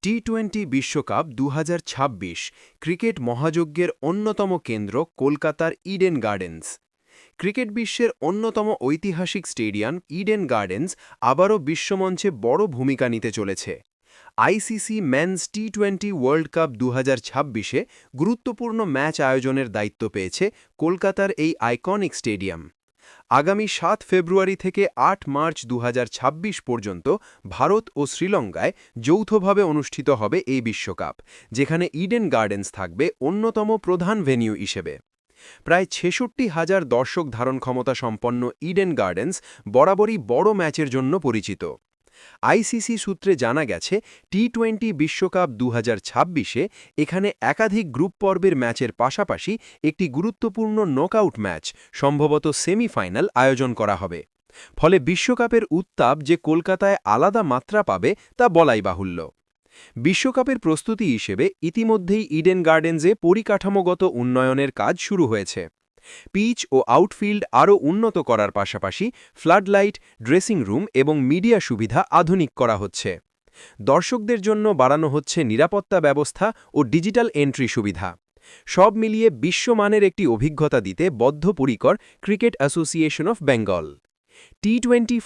টি-20 বিশ্বকাপ ২০২৬ ক্রিকেট মহাযজ্ঞের অন্যতম কেন্দ্র কলকাতার ইডেন গার্ডেন্স। ক্রিকেট বিশ্বের অন্যতম ঐতিহাসিক স্টেডিয়াম ইডেন গার্ডেন্স আবারও বিশ্বমঞ্চে বড় ভূমিকা নিতে চলেছে। আইসিসি মেন্স টি-20 ওয়ার্ল্ড কাপ ২০২৬-এ গুরুত্বপূর্ণ ম্যাচ আয়োজনের দায়িত্ব পেয়েছে কলকাতার এই আইকনিক স্টেডিয়াম। আগামী ৭ ফেব্রুয়ারি থেকে ৮ মার্চ ২০২৬ পর্যন্ত ভারত ও শ্রীলঙ্কায় যৌথভাবে অনুষ্ঠিত হবে এই বিশ্বকাপ, যেখানে ইডেন গার্ডেন্স থাকবে অন্যতম প্রধান ভেন্যু হিসেবে। প্রায় ৬৬,০০০ দর্শক ধারণ ক্ষমতা সম্পন্ন ইডেন গার্ডেন্স বরাবরই বড় ম্যাচের জন্য পরিচিত। আইসিসি সূত্রে জানা গেছে, টি-20 বিশ্বকাপ ২০২৬-এ এখানে একাধিক গ্রুপ পর্বের ম্যাচের পাশাপাশি একটি গুরুত্বপূর্ণ নকআউট ম্যাচ, সম্ভবত সেমিফাইনাল আয়োজন করা হবে। ফলে বিশ্বকাপের উত্তাপ যে কলকাতায় আলাদা মাত্রা পাবে তা বলাই বাহুল্য। বিশ্বকাপের প্রস্তুতি হিসেবে ইতিমধ্যেই ইডেন গার্ডেন্সে পরিকাঠামোগত উন্নয়নের কাজ শুরু হয়েছে। পিচ ও আউটফিল্ড আরও উন্নত করার পাশাপাশি ফ্লাডলাইট, ড্রেসিং রুম এবং মিডিয়া সুবিধা আধুনিক করা হচ্ছে। দর্শকদের জন্য বাড়ানো হচ্ছে নিরাপত্তা ব্যবস্থা ও ডিজিটাল এন্ট্রি সুবিধা। সব মিলিয়ে বিশ্বমানের একটি অভিজ্ঞতা দিতে বদ্ধপরিকর ক্রিকেট অ্যাসোসিয়েশন অফ বেঙ্গল। টি-20